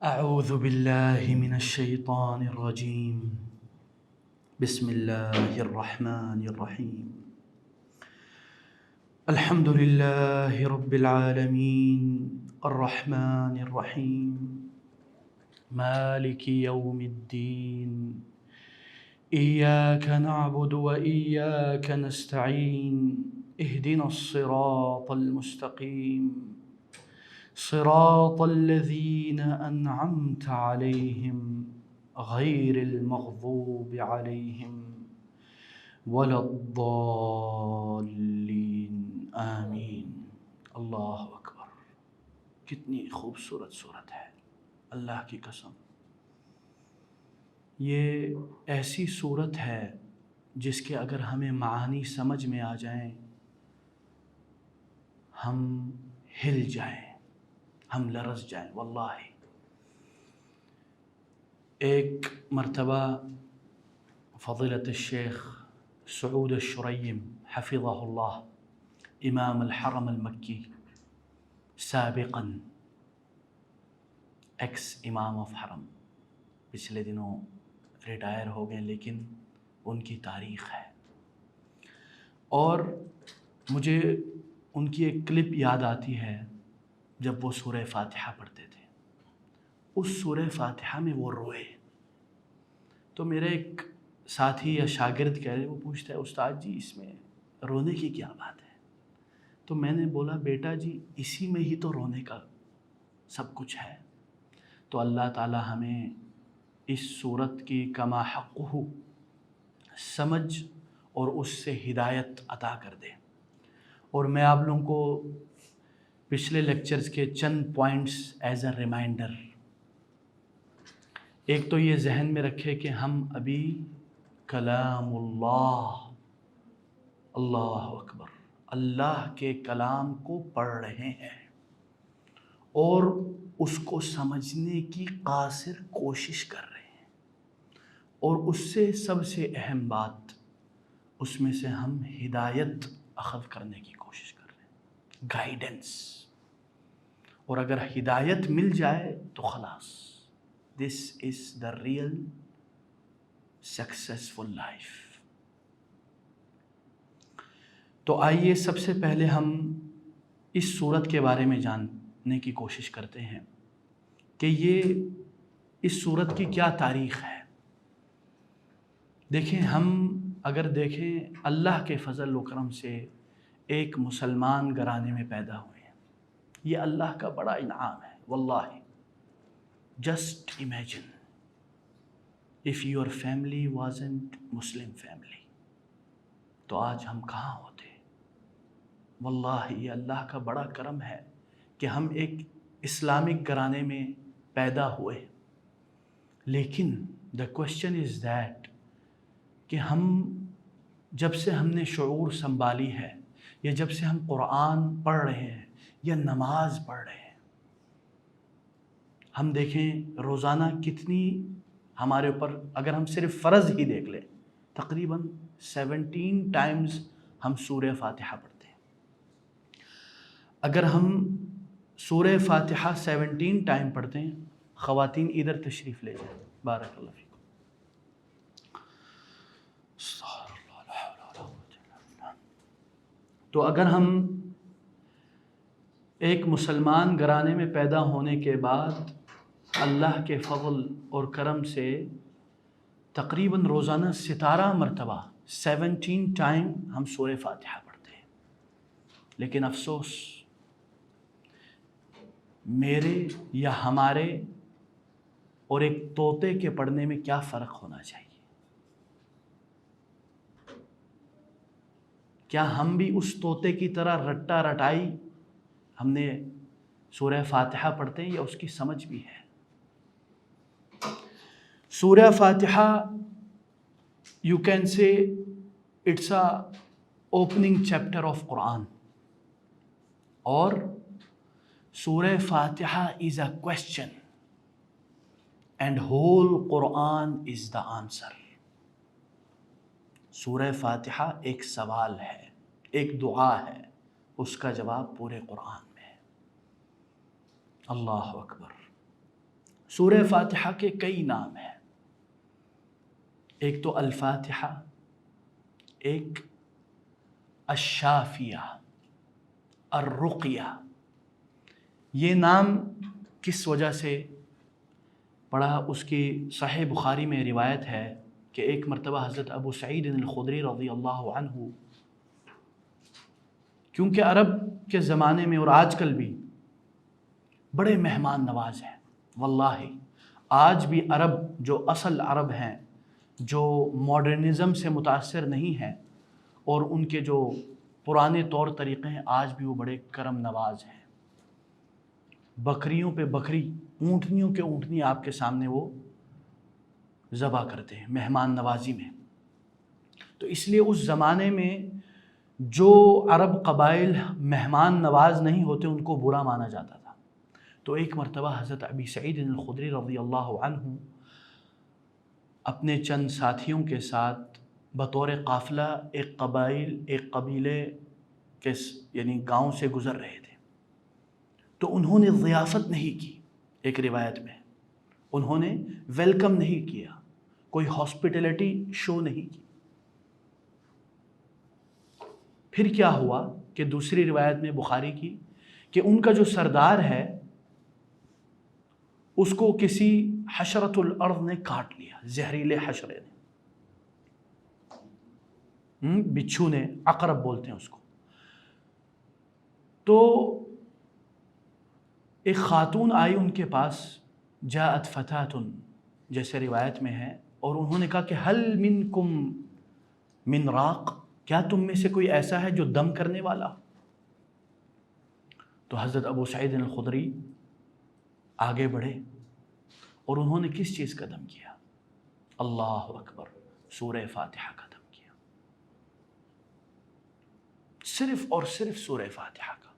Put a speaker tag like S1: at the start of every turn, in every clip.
S1: أعوذ بالله من الشيطان الرجيم. بسم الله الرحمن الرحيم. الحمد لله رب العالمين الرحمن الرحيم مالك يوم الدين إياك نعبد وإياك نستعين اهدنا الصراط المستقيم صراط الذين أنعمت عليهم غير المغضوب عليهم ولا الضالين آمین. اللہ اکبر. کتنی خوبصورت صورت ہے، اللہ کی قسم. یہ ایسی صورت ہے جس کے اگر ہمیں معانی سمجھ میں آ جائیں ہم ہل جائیں، ہم لرز جائیں. واللہ ایک مرتبہ فضیلت الشیخ سعود الشریم حفظہ اللہ، امام الحرم المکی، سابقاً ایکس امام آف حرم، پچھلے دنوں ریٹائر ہو گئے لیکن ان کی تاریخ ہے. اور مجھے ان کی ایک کلپ یاد آتی ہے جب وہ سورہ فاتحہ پڑھتے تھے. اس سورہ فاتحہ میں وہ روئے تو میرے ایک ساتھی یا شاگرد کہہ رہے، وہ پوچھتا ہے استاد جی اس میں رونے کی کیا بات ہے؟ تو میں نے بولا بیٹا جی اسی میں ہی تو رونے کا سب کچھ ہے. تو اللہ تعالی ہمیں اس صورت کی کما حقہ سمجھ اور اس سے ہدایت عطا کر دے. اور میں آپ لوگوں کو پچھلے لیکچرز کے چند پوائنٹس ایز اے ریمائنڈر، ایک تو یہ ذہن میں رکھے کہ ہم ابھی کلام اللہ، اللہ اکبر، اللہ کے کلام کو پڑھ رہے ہیں اور اس کو سمجھنے کی قاصر کوشش کر رہے ہیں. اور اس سے سب سے اہم بات، اس میں سے ہم ہدایت اخذ کرنے کی کوشش کر رہے ہیں، گائیڈنس. اور اگر ہدایت مل جائے تو خلاص، دس از دا ریئل سکسیسفل لائف. تو آئیے سب سے پہلے ہم اس صورت کے بارے میں جاننے کی کوشش کرتے ہیں کہ یہ اس صورت کی کیا تاریخ ہے. دیکھیں، ہم اگر دیکھیں اللہ کے فضل و کرم سے ایک مسلمان گھرانے میں پیدا ہوئے ہیں، یہ اللہ کا بڑا انعام ہے. واللہ just imagine if your family wasn't Muslim family تو آج ہم کہاں ہوتے. واللہ یہ اللہ کا بڑا کرم ہے کہ ہم ایک اسلامک گھرانے میں پیدا ہوئے. لیکن the question is that کہ ہم جب سے ہم نے شعور سنبھالی ہے، یا جب سے ہم قرآن پڑھ رہے ہیں یا نماز پڑھ رہے ہیں، ہم دیکھیں روزانہ کتنی ہمارے اوپر، اگر ہم صرف فرض ہی دیکھ لیں، تقریباً 17 ٹائمز ہم سورہ فاتحہ پڑھتے ہیں. اگر ہم سورہ فاتحہ 17 ٹائم پڑھتے ہیں، خواتین ادھر تشریف لے جائیں، بارک اللہ فیکم. تو اگر ہم ایک مسلمان گھرانے میں پیدا ہونے کے بعد اللہ کے فضل اور کرم سے تقریباً روزانہ 17 مرتبہ 17 ٹائم ہم سورہ فاتحہ پڑھتے ہیں، لیکن افسوس میرے یا ہمارے اور ایک طوطے کے پڑھنے میں کیا فرق ہونا چاہیے؟ کیا ہم بھی اس طوطے کی طرح رٹا رٹائی ہم نے سورہ فاتحہ پڑھتے ہیں یا اس کی سمجھ بھی ہے؟ Surah Fatiha you can say it's a opening chapter of Quran, اور Surah Fatiha is a question and whole Quran is the answer. Surah Fatiha ایک سوال ہے، ایک دعا ہے، اس کا جواب پورے قرآن میں ہے. اللہ اکبر. سورہ فاتحہ کے کئی نام ہیں، ایک تو الفاتحہ، ایک الشافیہ، الرقیہ۔ یہ نام کس وجہ سے پڑھا؟ اس کی صحیح بخاری میں روایت ہے کہ ایک مرتبہ حضرت ابو سعید الخدری رضی اللہ عنہ، کیونکہ عرب کے زمانے میں اور آج کل بھی بڑے مہمان نواز ہیں، واللہ آج بھی عرب جو اصل عرب ہیں، جو ماڈرنزم سے متاثر نہیں ہیں اور ان کے جو پرانے طور طریقے ہیں، آج بھی وہ بڑے کرم نواز ہیں۔ بکریوں پہ بکری، اونٹنیوں کے اونٹنی آپ کے سامنے وہ ذبح کرتے ہیں مہمان نوازی میں۔ تو اس لیے اس زمانے میں جو عرب قبائل مہمان نواز نہیں ہوتے ان کو برا مانا جاتا تھا۔ تو ایک مرتبہ حضرت ابی سعید الخدری رضی اللہ عنہ اپنے چند ساتھیوں کے ساتھ بطور قافلہ ایک قبیلے کے یعنی گاؤں سے گزر رہے تھے، تو انہوں نے ضیافت نہیں کی۔ ایک روایت میں انہوں نے ویلکم نہیں کیا، کوئی ہاسپٹیلٹی شو نہیں کی۔ پھر کیا ہوا کہ دوسری روایت میں بخاری کی کہ ان کا جو سردار ہے اس کو کسی حشرۃ الارض نے کاٹ لیا، زہریلے حشرے نے، بچھو نے، عقرب بولتے ہیں اس کو۔ تو ایک خاتون آئی ان کے پاس، جاءت فتاة جیسے روایت میں ہے، اور انہوں نے کہا کہ هل منکم من راق، کیا تم میں سے کوئی ایسا ہے جو دم کرنے والا؟ تو حضرت ابو سعید الخدری آگے بڑھے اور انہوں نے کس چیز کا دم کیا؟ اللہ اکبر، سورہ فاتحہ کا دم کیا، صرف اور صرف سورہ فاتحہ کا۔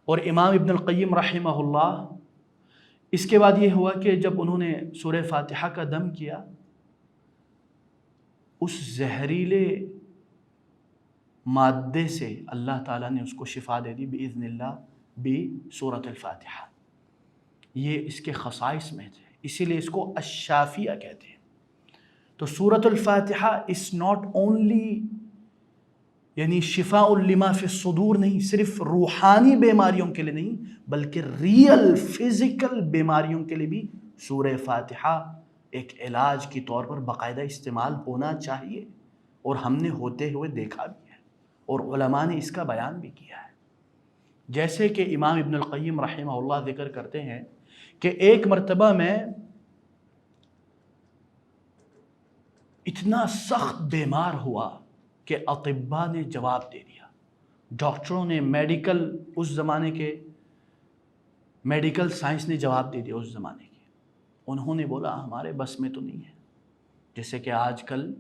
S1: اور امام ابن القیم رحمہ اللہ، اس کے بعد یہ ہوا کہ جب انہوں نے سورہ فاتحہ کا دم کیا، اس زہریلے مادے سے اللہ تعالیٰ نے اس کو شفا دے دی بإذن اللہ بسورۃ الفاتحہ۔ یہ اس کے خصائص میں تھے، اسی لیے اس کو الشافیہ کہتے ہیں۔ تو سورۃ الفاتحہ اس ناٹ اونلی یعنی شفاء لما فی الصدور نہیں، صرف روحانی بیماریوں کے لیے نہیں بلکہ ریئل فزیکل بیماریوں کے لیے بھی سورہ فاتحہ ایک علاج کے طور پر باقاعدہ استعمال ہونا چاہیے، اور ہم نے ہوتے ہوئے دیکھا بھی ہے، اور علماء نے اس کا بیان بھی کیا ہے۔ جیسے کہ امام ابن القیم رحمہ اللہ ذکر کرتے ہیں کہ ایک مرتبہ میں اتنا سخت بیمار ہوا کہ اطباء نے جواب دے دیا، ڈاکٹروں نے، اس زمانے کے میڈیکل سائنس نے جواب دے دیا اس زمانے کے۔ انہوں نے بولا ہمارے بس میں تو نہیں ہے۔ جیسے کہ آج کل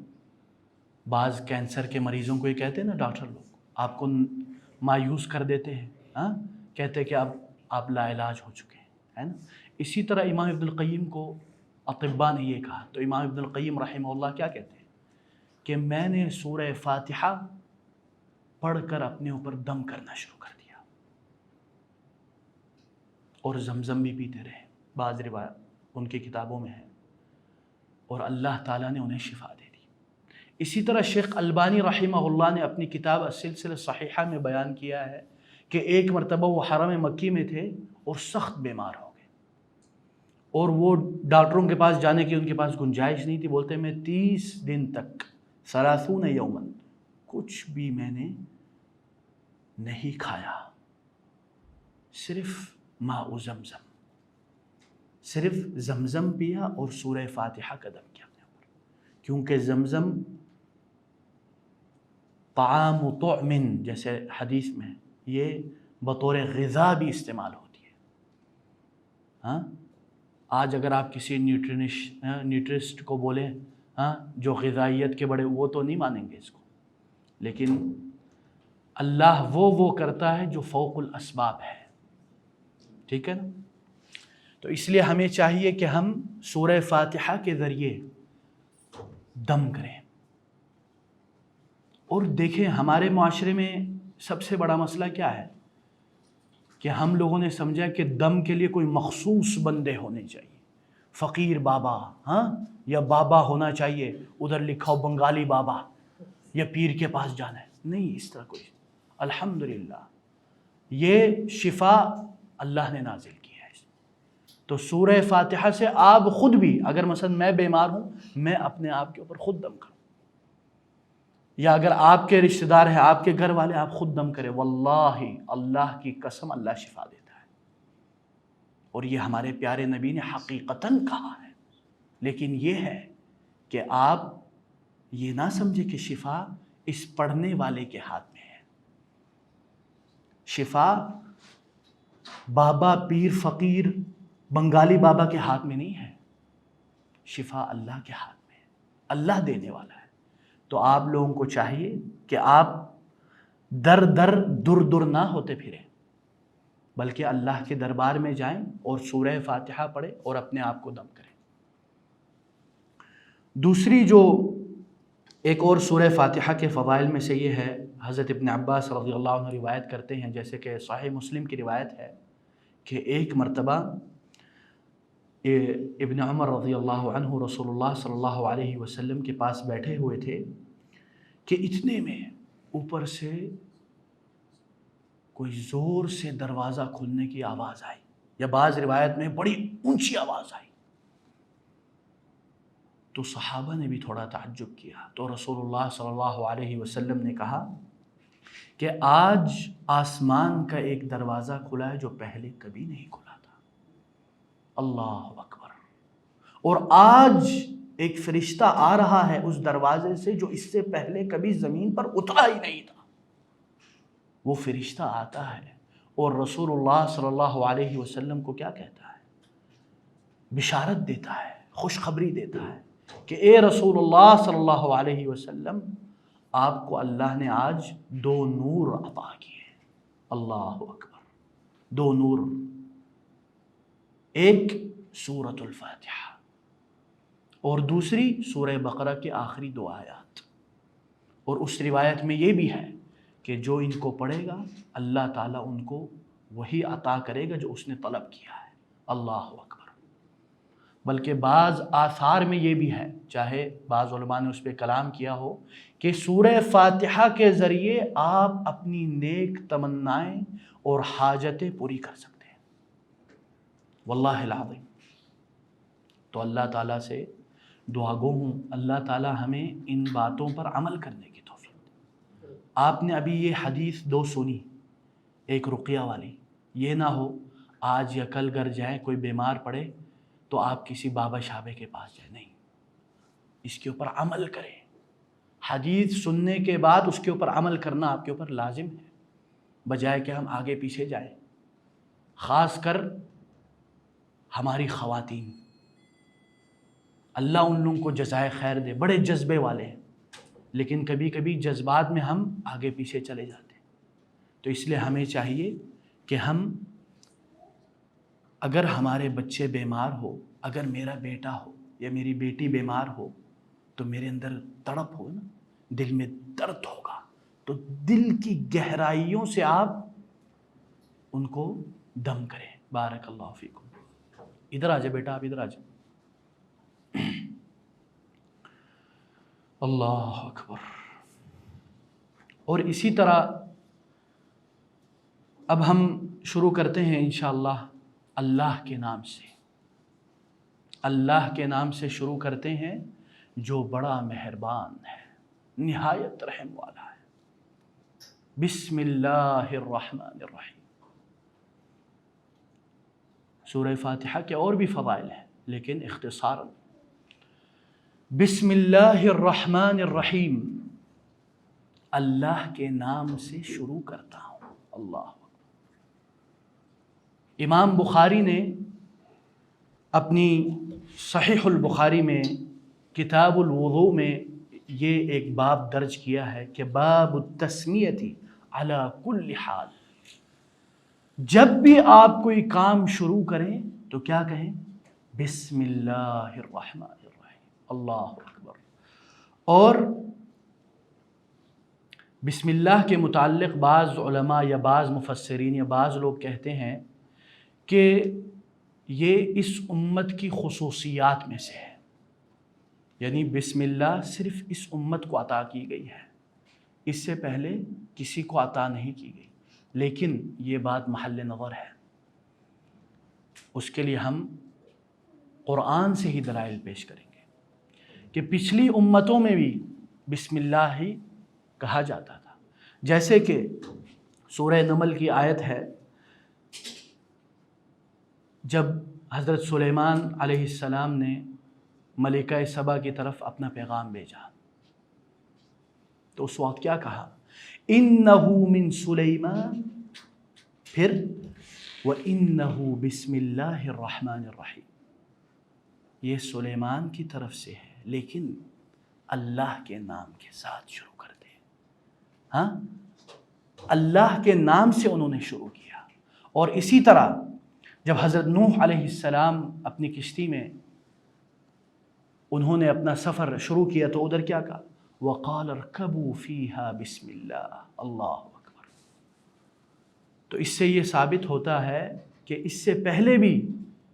S1: بعض کینسر کے مریضوں کو یہ کہتے ہیں نا ڈاکٹر لوگ، آپ کو مایوس کر دیتے ہیں، کہتے کہ اب آپ لا علاج ہو چکے ہیں، ہے نا۔ اسی طرح امام ابن القیم کو اطباء نے یہ کہا، تو امام ابن القیم رحمہ اللہ کیا کہتے ہیں کہ میں نے سورہ فاتحہ پڑھ کر اپنے اوپر دم کرنا شروع کر دیا، اور زمزم بھی پیتے رہے، بعض روایت ان کی کتابوں میں ہے، اور اللہ تعالیٰ نے انہیں شفا دے دی۔ اسی طرح شیخ البانی رحمہ اللہ نے اپنی کتاب السلسلہ صحیحہ میں بیان کیا ہے کہ ایک مرتبہ وہ حرم مکی میں تھے اور سخت بیمار ہو گئے، اور وہ ڈاکٹروں کے پاس جانے کی ان کے پاس گنجائش نہیں تھی۔ بولتے میں 30 دن تک 30 یومن کچھ بھی میں نے نہیں کھایا، صرف ماء زمزم، صرف زمزم پیا اور سورہ فاتحہ کا دم کیا اپنے اوپر، کیونکہ زمزم طعام طعم جیسے حدیث میں یہ بطور غذا بھی استعمال ہوتی ہے۔ آج اگر آپ کسی نیوٹرسٹ کو بولیں جو غذائیت کے بڑے، وہ تو نہیں مانیں گے اس کو، لیکن اللہ وہ کرتا ہے جو فوق الاسباب ہے، ٹھیک ہے نا۔ تو اس لیے ہمیں چاہیے کہ ہم سورہ فاتحہ کے ذریعے دم کریں۔ اور دیکھیں ہمارے معاشرے میں سب سے بڑا مسئلہ کیا ہے کہ ہم لوگوں نے سمجھا کہ دم کے لیے کوئی مخصوص بندے ہونے چاہیے، فقیر بابا، ہاں، یا بابا ہونا چاہیے، ادھر لکھا ہو بنگالی بابا، یا پیر کے پاس جانا ہے. نہیں، اس طرح کوئی. الحمدللہ یہ شفا اللہ نے نازل کی ہے. تو سورہ فاتحہ سے آپ خود بھی، اگر مثلا میں بیمار ہوں، میں اپنے آپ کے اوپر خود دم کروں، یا اگر آپ کے رشتہ دار ہیں، آپ کے گھر والے، آپ خود دم کریں، واللہ اللہ کی قسم اللہ شفا دیتا ہے. اور یہ ہمارے پیارے نبی نے حقیقتاً کہا ہے. لیکن یہ ہے کہ آپ یہ نہ سمجھے کہ شفا اس پڑھنے والے کے ہاتھ میں ہے. شفا بابا، پیر، فقیر، بنگالی بابا کے ہاتھ میں نہیں ہے. شفا اللہ کے ہاتھ میں ہے، اللہ دینے والا ہے. تو آپ لوگوں کو چاہیے کہ آپ در دور نہ ہوتے پھریں، بلکہ اللہ کے دربار میں جائیں اور سورہ فاتحہ پڑھیں اور اپنے آپ کو دم کریں. دوسری جو ایک اور سورہ فاتحہ کے فضائل میں سے یہ ہے، حضرت ابن عباس رضی اللہ عنہ روایت کرتے ہیں، جیسے کہ صحیح مسلم کی روایت ہے، کہ ایک مرتبہ ابن عمر رضی اللہ عنہ رسول اللہ صلی اللہ علیہ وسلم کے پاس بیٹھے ہوئے تھے کہ اتنے میں اوپر سے کوئی زور سے دروازہ کھلنے کی آواز آئی، یا بعض روایت میں بڑی اونچی آواز آئی. تو صحابہ نے بھی تھوڑا تعجب کیا. تو رسول اللہ صلی اللہ علیہ وسلم نے کہا کہ آج آسمان کا ایک دروازہ کھلا ہے جو پہلے کبھی نہیں کھلا تھا. اللہ اکبر. اور آج ایک فرشتہ آ رہا ہے اس دروازے سے جو اس سے پہلے کبھی زمین پر اترا ہی نہیں تھا. وہ فرشتہ آتا ہے اور رسول اللہ صلی اللہ علیہ وسلم کو کیا کہتا ہے؟ بشارت دیتا ہے، خوشخبری دیتا ہے کہ اے رسول اللہ صلی اللہ علیہ وسلم، آپ کو اللہ نے آج 2 نور عطا کیے. اللہ اکبر. 2 نور، ایک سورۃ الفاتحہ اور دوسری سورہ بقرہ کے آخری 2 آیات. اور اس روایت میں یہ بھی ہے کہ جو ان کو پڑھے گا اللہ تعالیٰ ان کو وہی عطا کرے گا جو اس نے طلب کیا ہے. اللہ اکبر. بلکہ بعض آثار میں یہ بھی ہے، چاہے بعض علماء نے اس پہ کلام کیا ہو، کہ سورہ فاتحہ کے ذریعے آپ اپنی نیک تمنائیں اور حاجتیں پوری کر سکتے ہیں. واللہ العظیم. تو اللہ تعالیٰ سے دعا گو ہوں اللہ تعالیٰ ہمیں ان باتوں پر عمل کرنے کی توفیق دے. آپ نے ابھی یہ حدیث 2 سنی، ایک رقیہ والی. یہ نہ ہو آج یا کل گھر جائیں کوئی بیمار پڑے تو آپ کسی بابا شابے کے پاس جائیں. نہیں، اس کے اوپر عمل کریں. حدیث سننے کے بعد اس کے اوپر عمل کرنا آپ کے اوپر لازم ہے، بجائے کہ ہم آگے پیچھے جائیں. خاص کر ہماری خواتین، اللہ ان لوگوں کو جزائے خیر دے، بڑے جذبے والے ہیں، لیکن کبھی کبھی جذبات میں ہم آگے پیچھے چلے جاتے ہیں. تو اس لیے ہمیں چاہیے کہ ہم، اگر ہمارے بچے بیمار ہو، اگر میرا بیٹا ہو یا میری بیٹی بیمار ہو، تو میرے اندر تڑپ ہوگا نا، دل میں درد ہوگا. تو دل کی گہرائیوں سے آپ ان کو دم کریں. بارک اللہ فیکم. ادھر آ جائے بیٹا، آپ ادھر آ جائیں. اللہ اکبر. اور اسی طرح اب ہم شروع کرتے ہیں انشاءاللہ اللہ کے نام سے. اللہ کے نام سے شروع کرتے ہیں جو بڑا مہربان ہے، نہایت رحم والا ہے. بسم اللہ الرحمن الرحیم. سورہ فاتحہ کے اور بھی فضائل ہیں لیکن اختصاراً بسم اللہ الرحمن الرحیم، اللہ کے نام سے شروع کرتا ہوں. اللہ. امام بخاری نے اپنی صحیح البخاری میں کتاب الوضوء میں یہ ایک باب درج کیا ہے کہ باب التسمیۃ علی کل حال. جب بھی آپ کوئی کام شروع کریں تو کیا کہیں؟ بسم اللہ الرحمن الرحیم. اللہ اکبر. اور بسم اللہ کے متعلق بعض علماء یا بعض مفسرین یا بعض لوگ کہتے ہیں کہ یہ اس امت کی خصوصیات میں سے ہے، یعنی بسم اللہ صرف اس امت کو عطا کی گئی ہے، اس سے پہلے کسی کو عطا نہیں کی گئی۔ لیکن یہ بات محل نظر ہے، اس کے لیے ہم قرآن سے ہی دلائل پیش کریں گے کہ پچھلی امتوں میں بھی بسم اللہ ہی کہا جاتا تھا، جیسے کہ سورہ نمل کی آیت ہے، جب حضرت سلیمان علیہ السلام نے ملکہ سبا کی طرف اپنا پیغام بھیجا تو اس وقت کیا کہا؟ اِنَّهُ مِن سُلَيْمَانَ، پھر وَإِنَّهُ بِسْمِ اللَّهِ الرَّحْمَنِ الرَّحِيمِ، یہ سلیمان کی طرف سے ہے لیکن اللہ کے نام کے ساتھ شروع کرتے ہیں۔ ہاں، اللہ کے نام سے انہوں نے شروع کیا۔ اور اسی طرح جب حضرت نوح علیہ السلام اپنی کشتی میں انہوں نے اپنا سفر شروع کیا تو ادھر کیا کہا؟ وَقَالَ ارْكَبُوا فِيهَا بِسْمِ اللَّهِ، اللہ اکبر۔ تو اس سے یہ ثابت ہوتا ہے کہ اس سے پہلے بھی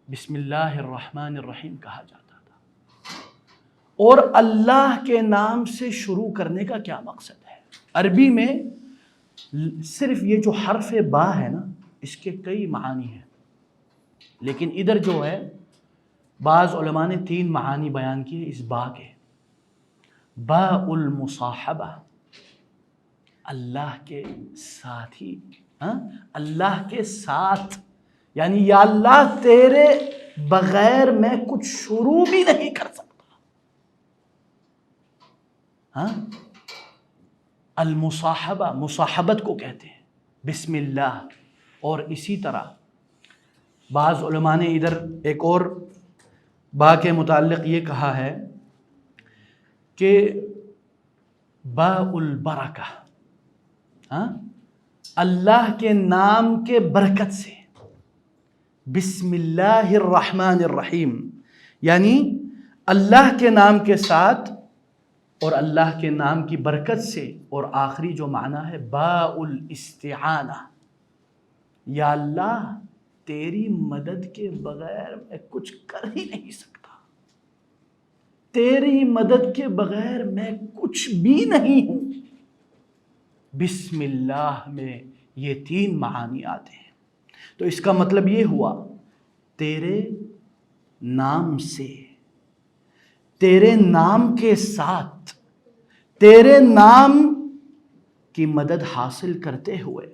S1: بسم اللہ الرحمن الرحیم کہا جاتا تھا۔ اور اللہ کے نام سے شروع کرنے کا کیا مقصد ہے؟ عربی میں صرف یہ جو حرف با ہے نا، اس کے کئی معانی ہیں، لیکن ادھر جو ہے بعض علماء نے 3 معانی بیان کیے اس با کے۔ با المصاحبہ، اللہ کے ساتھی، اللہ کے ساتھ، یعنی یا اللہ تیرے بغیر میں کچھ شروع بھی نہیں کر سکتا۔ المصاحبہ، مصاحبت کو کہتے ہیں بسم اللہ۔ اور اسی طرح بعض علماء نے ادھر ایک اور با کے متعلق یہ کہا ہے کہ با البرکہ، اللہ کے نام کے برکت سے، بسم اللہ الرحمن الرحیم، یعنی اللہ کے نام کے ساتھ اور اللہ کے نام کی برکت سے۔ اور آخری جو معنی ہے با الاستعانہ، یا اللہ تیری مدد کے بغیر میں کچھ کر ہی نہیں سکتا، تیری مدد کے بغیر میں کچھ بھی نہیں ہوں۔ بسم اللہ میں یہ 3 معانی آتے ہیں۔ تو اس کا مطلب یہ ہوا تیرے نام سے، تیرے نام کے ساتھ، تیرے نام کی مدد حاصل کرتے ہوئے،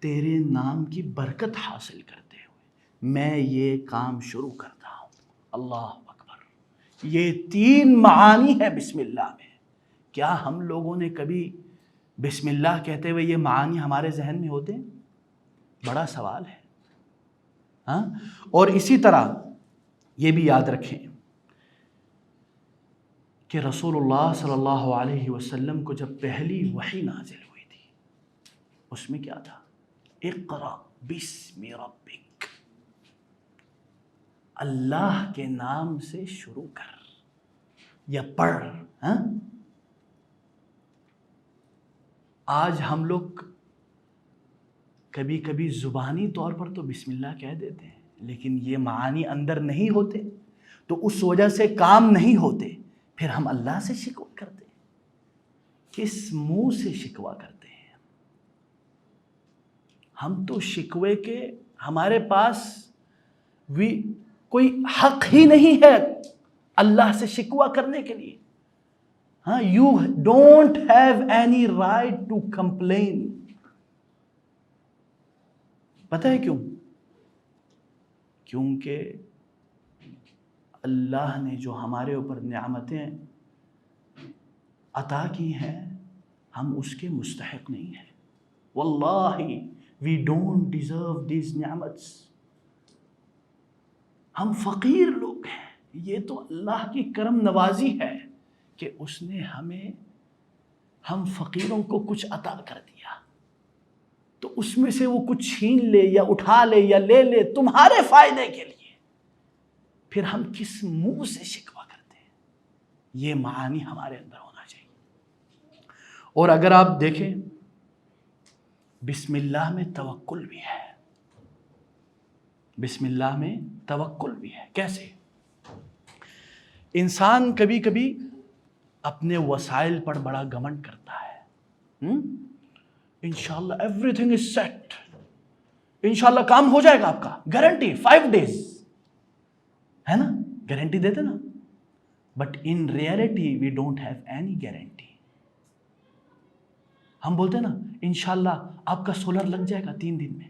S1: تیرے نام کی برکت حاصل کرتے ہوئے میں یہ کام شروع کرتا ہوں۔ اللہ اکبر۔ یہ 3 معانی ہے بسم اللہ میں۔ کیا ہم لوگوں نے کبھی بسم اللہ کہتے ہوئے یہ معانی ہمارے ذہن میں ہوتے ہیں؟ بڑا سوال ہے۔ اور اسی طرح یہ بھی یاد رکھیں کہ رسول اللہ صلی اللہ علیہ وسلم کو جب پہلی وحی نازل ہوئی تھی اس میں کیا تھا؟ اقرأ بسم ربک، اللہ کے نام سے شروع کر یا پڑھ۔ آج ہم لوگ کبھی کبھی زبانی طور پر تو بسم اللہ کہہ دیتے ہیں، لیکن یہ معانی اندر نہیں ہوتے، تو اس وجہ سے کام نہیں ہوتے، پھر ہم اللہ سے شکوہ کرتے ہیں۔ کس منہ سے شکوہ کرتے ہیں؟ ہم تو شکوے کے، ہمارے پاس بھی کوئی حق ہی نہیں ہے اللہ سے شکوہ کرنے کے لیے۔ You don't have any right to complain۔ پتہ ہے کیوں؟ کیونکہ اللہ نے جو ہمارے اوپر نعمتیں عطا کی ہیں ہم اس کے مستحق نہیں ہیں۔ واللہ we don't deserve these نعمتس۔ ہم فقیر لوگ ہیں، یہ تو اللہ کی کرم نوازی ہے کہ اس نے ہم فقیروں کو کچھ عطا کر دیا، تو اس میں سے وہ کچھ چھین لے یا اٹھا لے یا لے لے تمہارے فائدے کے لیے، پھر ہم کس منہ سے شکوہ کرتے ہیں؟ یہ معانی ہمارے اندر ہونا چاہیے۔ اور اگر آپ دیکھیں بسم اللہ میں توکل بھی ہے، بسم اللہ میں توکل بھی ہے۔ کیسے؟ انسان کبھی کبھی اپنے وسائل پر بڑا گھمنڈ کرتا ہے، انشاءاللہ ایوری تھنگ از سیٹ، انشاءاللہ کام ہو جائے گا آپ کا، گارنٹی 5 days، ہے نا، گارنٹی دیتے نا، but in reality we don't have any guarantee. ہم بولتے ہیں نا انشاءاللہ آپ کا سولر لگ جائے گا 3 دن میں،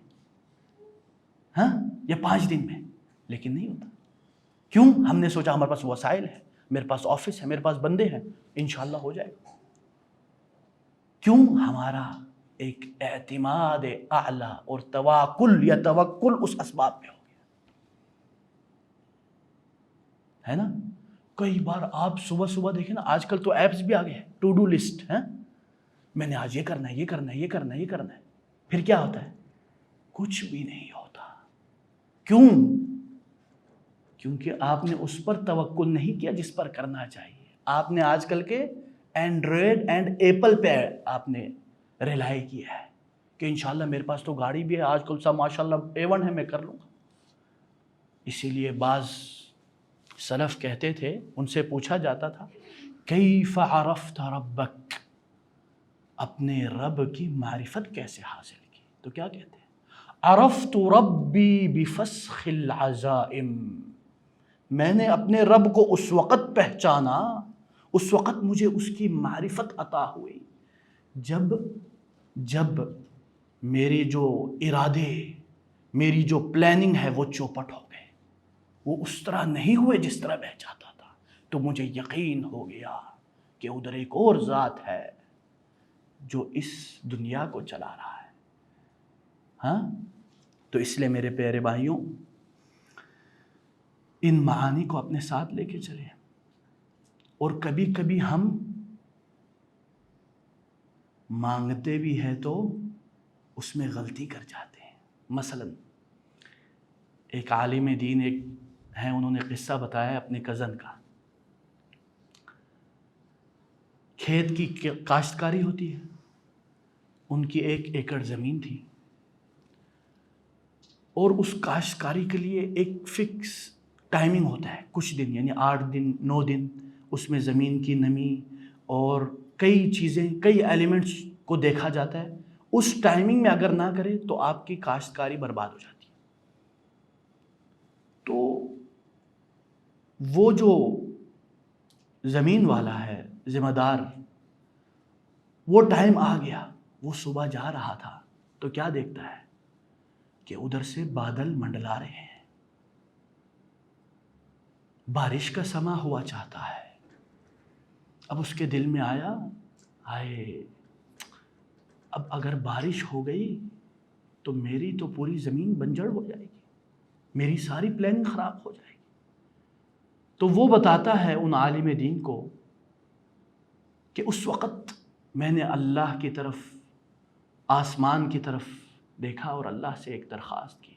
S1: ہاں، یا 5 دن میں، لیکن نہیں ہوتا۔ کیوں؟ ہم نے سوچا ہمارے پاس وسائل ہے، میرے پاس آفس ہے، میرے پاس بندے ہیں، انشاءاللہ ہو جائے گا۔ کیوں؟ ہمارا ایک اعتماد اعلیٰ اور توکل یا توکل اس اسباب پہ ہو گیا، ہے نا۔ کئی بار آپ صبح صبح دیکھیں نا، آج کل تو ایپس بھی آ گئے ہیں، ٹو ڈو لسٹ ہے، میں نے آج یہ کرنا ہے، یہ کرنا ہے، یہ کرنا ہے، یہ کرنا ہے، پھر کیا ہوتا ہے؟ کچھ بھی نہیں ہوتا۔ کیوں؟ کیونکہ آپ نے اس پر توکل نہیں کیا جس پر کرنا چاہیے۔ آپ نے آج کل کے اینڈرائڈ اینڈ ایپل پہ آپ نے ریلائی کیا ہے کہ انشاءاللہ میرے پاس تو گاڑی بھی ہے، آج کل سب ماشاءاللہ A1 ہے، میں کر لوں گا۔ اسی لیے بعض سلف کہتے تھے، ان سے پوچھا جاتا تھا کیف عرفت ربک، اپنے رب کی معرفت کیسے حاصل کی؟ تو کیا کہتے ہیں؟ عرفت ربی بفسخ العزائم، میں نے اپنے رب کو اس وقت پہچانا، اس وقت مجھے اس کی معرفت عطا ہوئی جب میرے جو ارادے، میری جو پلاننگ ہے وہ چوپٹ ہو گئے، وہ اس طرح نہیں ہوئے جس طرح میں چاہتا تھا، تو مجھے یقین ہو گیا کہ ادھر ایک اور ذات ہے جو اس دنیا کو چلا رہا ہے۔ ہاں، تو اس لیے میرے پیارے بھائیوں، ان معانی کو اپنے ساتھ لے کے چلیں۔ اور کبھی کبھی ہم مانگتے بھی ہیں تو اس میں غلطی کر جاتے ہیں۔ مثلا ایک عالم دین ایک ہیں، انہوں نے قصہ بتایا اپنے کزن کا۔ کھیت کی کاشتکاری ہوتی ہے، ان کی 1 ایکڑ زمین تھی، اور اس کاشتکاری کے لیے ایک فکس ٹائمنگ ہوتا ہے، کچھ دن، یعنی 8 دن 9 دن، اس میں زمین کی نمی اور کئی چیزیں، کئی ایلیمنٹس کو دیکھا جاتا ہے۔ اس ٹائمنگ میں اگر نہ کرے تو آپ کی کاشتکاری برباد ہو جاتی ہے۔ تو وہ جو زمین والا ہے، ذمہ دار، وہ ٹائم آ گیا، وہ صبح جا رہا تھا تو کیا دیکھتا ہے کہ ادھر سے بادل منڈلا رہے ہیں، بارش کا سما ہوا چاہتا ہے۔ اب اس کے دل میں آیا، ہائے، اب اگر بارش ہو گئی تو میری تو پوری زمین بنجر ہو جائے گی، میری ساری پلاننگ خراب ہو جائے گی۔ تو وہ بتاتا ہے ان عالم دین کو کہ اس وقت میں نے اللہ کی طرف، آسمان کی طرف دیکھا اور اللہ سے ایک درخواست کی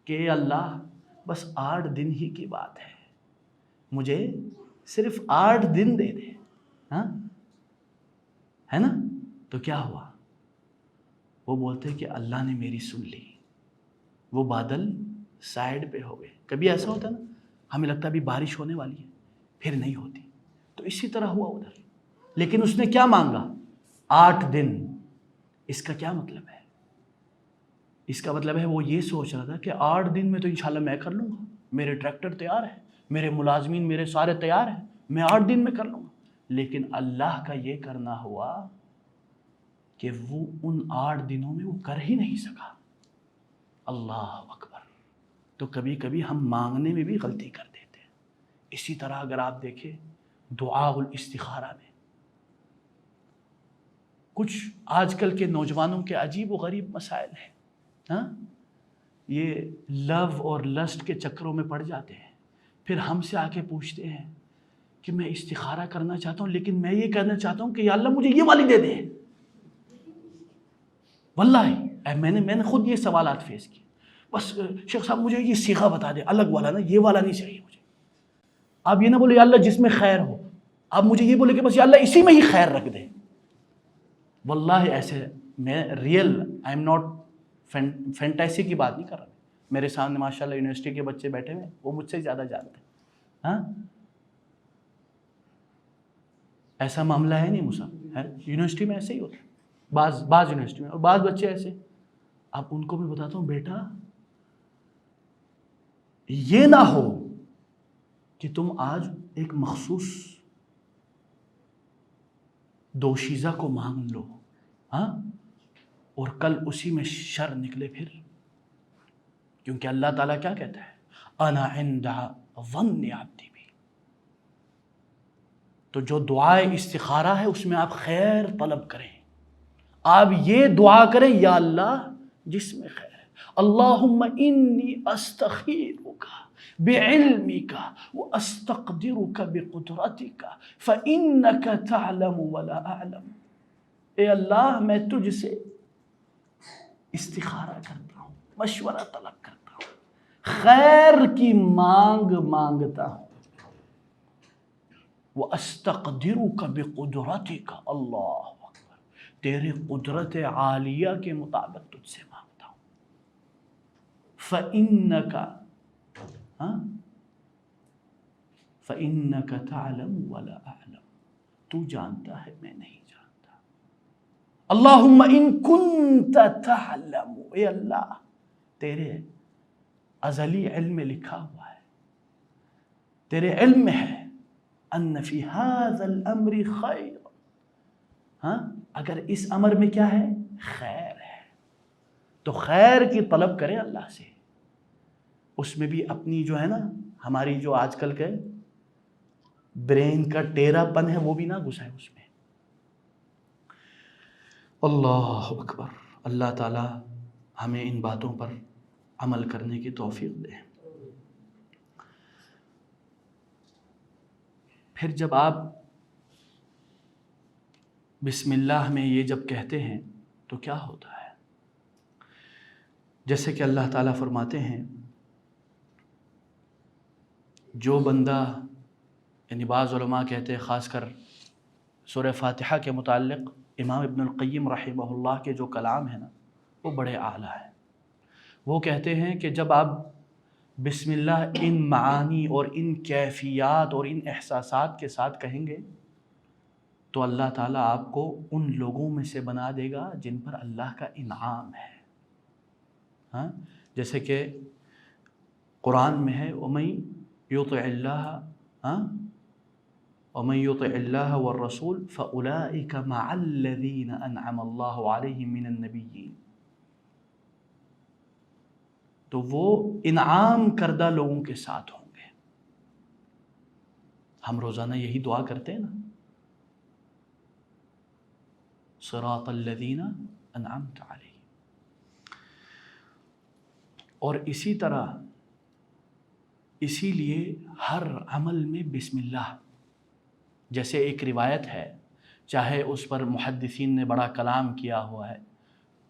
S1: کہ اے اللہ، بس 8 دن ہی کی بات ہے، مجھے صرف 8 دن دے دے، ہاں، ہے نا۔ تو کیا ہوا؟ وہ بولتے کہ اللہ نے میری سن لی، وہ بادل سائڈ پہ ہو گئے۔ کبھی ایسا ہوتا ہے نا، ہمیں لگتا ہے ابھی بارش ہونے والی ہے، پھر نہیں ہوتی، تو اسی طرح ہوا ادھر۔ لیکن اس نے کیا مانگا؟ 8 دن۔ اس کا کیا مطلب ہے؟ اس کا مطلب ہے وہ یہ سوچ رہا تھا کہ 8 دن میں تو انشاءاللہ میں کر لوں گا، میرے ٹریکٹر تیار ہے، میرے ملازمین میرے سارے تیار ہیں، میں 8 دن میں کر لوں گا۔ لیکن اللہ کا یہ کرنا ہوا کہ وہ ان 8 دنوں میں وہ کر ہی نہیں سکا۔ اللہ اکبر۔ تو کبھی کبھی ہم مانگنے میں بھی غلطی کر دیتے ہیں۔ اسی طرح اگر آپ دیکھیں دعا الاستخارہ میں، کچھ آج کل کے نوجوانوں کے عجیب و غریب مسائل ہیں، ہاں، یہ لو اور لسٹ کے چکروں میں پڑ جاتے ہیں، پھر ہم سے آ کے پوچھتے ہیں کہ میں استخارہ کرنا چاہتا ہوں، لیکن میں یہ کہنا چاہتا ہوں کہ یا اللہ مجھے یہ والی دے دے۔ واللہ میں نے خود یہ سوالات فیس کیے، بس شیخ صاحب مجھے یہ صیغہ بتا دے، الگ والا نا، یہ والا نہیں چاہیے مجھے۔ آپ یہ نہ بولے یا اللہ جس میں خیر ہو، آپ مجھے یہ بولے کہ بس یا اللہ اسی میں ہی خیر رکھ دے۔ واللہ ایسے میں real I am not fantasy کی بات نہیں کر رہا. میرے سامنے ماشاءاللہ یونیورسٹی کے بچے بیٹھے ہوئے، وہ مجھ سے زیادہ جانتے ہیں. ہاں ایسا معاملہ ہے نہیں مصعب، ہے یونیورسٹی میں ایسے ہی ہوتا ہے، بعض یونیورسٹی میں، اور بعض بچے ایسے. اب ان کو میں بتاتا ہوں بیٹا یہ نہ ہو کہ تم آج ایک مخصوص دوشیزہ کو مانگ لو، ہاں، اور کل اسی میں شر نکلے پھر. کیونکہ اللہ تعالیٰ کیا کہتا ہے؟ انا عند ظن عبدی بی. تو جو دعائے استخارہ ہے اس میں آپ خیر طلب کریں. آپ یہ دعا کریں یا اللہ جس میں خیر ہے، اللہم انی استخیرک بعلمک واستقدرک بقدرتک فانک تعلم ولا اعلم. اے اللہ میں تجھ سے استخارہ کرتا ہوں، مشورہ طلب کرتا ہوں، خیر کی مانگ مانگتا ہوں. وَأَسْتَقْدِرُكَ بِقُدْرَتِكَ، اللہ اکبر، تیرے قدرت عالیہ کے مطابق تجھ سے مانگتا ہوں. فَإِنَّكَ تَعْلَمُ وَلَا أَعْلَمُ، تو جانتا ہے میں نہیں جانتا. اللہم ان کنت تعلم، اے اللہ تیرے ازلی علم میں لکھا ہوا ہے، تیرے علم میں ہے ان فی ھذا الامر خیر، ہاں اگر اس امر میں کیا ہے؟ خیر ہے. تو خیر کی طلب کریں اللہ سے. اس میں بھی اپنی جو ہے نا، ہماری جو آج کل کے برین کا ٹیڑھا پن ہے وہ بھی نہ گھسائے اس میں. اللہ اکبر. اللہ تعالی ہمیں ان باتوں پر عمل کرنے کی توفیق دے. پھر جب آپ بسم اللہ میں یہ جب کہتے ہیں تو کیا ہوتا ہے؟ جیسے کہ اللہ تعالیٰ فرماتے ہیں جو بندہ، یعنی بعض علماء کہتے ہیں خاص کر سورہ فاتحہ کے متعلق امام ابن القیم رحمہ اللہ کے جو کلام ہے نا وہ بڑے اعلیٰ ہیں. وہ کہتے ہیں کہ جب آپ بسم اللہ ان معانی اور ان کیفیات اور ان احساسات کے ساتھ کہیں گے تو اللہ تعالیٰ آپ کو ان لوگوں میں سے بنا دے گا جن پر اللہ کا انعام ہے. ہاں جیسے کہ قرآن میں ہے وَمَن يُطِعِ اللَّهَ وَمَن يُطِعِ اللَّهَ وَالرَّسُولَ فَأُولَئِكَ مَعَ الَّذِينَ أَنْعَمَ اللَّهُ عَلَيْهِم مِّنَ النَّبِيِّينَ. تو وہ انعام کردہ لوگوں کے ساتھ ہوں گے. ہم روزانہ یہی دعا کرتے ہیں نا، صراط الذین انعمت علیہم. اور اسی طرح اسی لیے ہر عمل میں بسم اللہ، جیسے ایک روایت ہے چاہے اس پر محدثین نے بڑا کلام کیا ہوا ہے،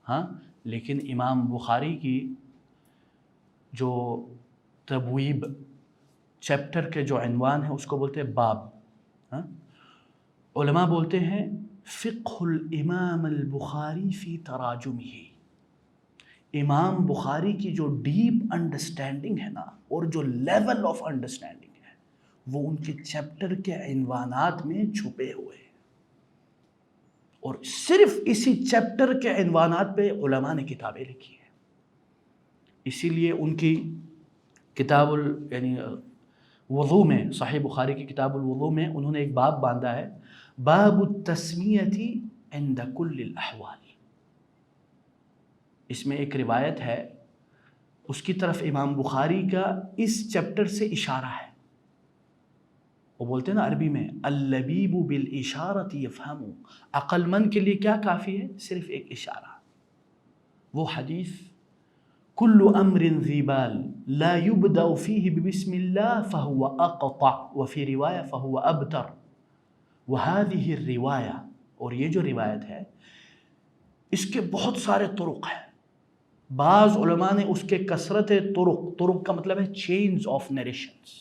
S1: ہاں لیکن امام بخاری کی جو تبویب چیپٹر کے جو عنوان ہے اس کو بولتے ہیں باب. ہاں علماء بولتے ہیں فقہ الامام البخاری فی تراجمہ. امام بخاری کی جو ڈیپ انڈرسٹینڈنگ ہے نا اور جو لیول آف انڈرسٹینڈنگ ہے وہ ان کے چیپٹر کے عنوانات میں چھپے ہوئے ہیں. اور صرف اسی چیپٹر کے عنوانات پہ علماء نے کتابیں لکھی ہیں. اسی لیے ان کی کتاب یعنی وضو میں، صحیح بخاری کی کتاب الوضو میں انہوں نے ایک باب باندھا ہے، باب التسمیۃ عند کل الاحوال. اس میں ایک روایت ہے، اس کی طرف امام بخاری کا اس چیپٹر سے اشارہ ہے. وہ بولتے ہیں نا عربی میں اللبیب بالاشارۃ یفہم، عقل مند کے لیے کیا کافی ہے؟ صرف ایک اشارہ. وہ حدیث کل امر ذی بال لا یبدأ فیہ ببسم اللہ فہو اقطع وفی روایہ فہو ابتر. وہذہ الروایہ، اور یہ جو روایت ہے اس کے بہت سارے طرق ہیں. بعض علماء نے اس کے کثرت طرق کا مطلب ہے chains of narrations,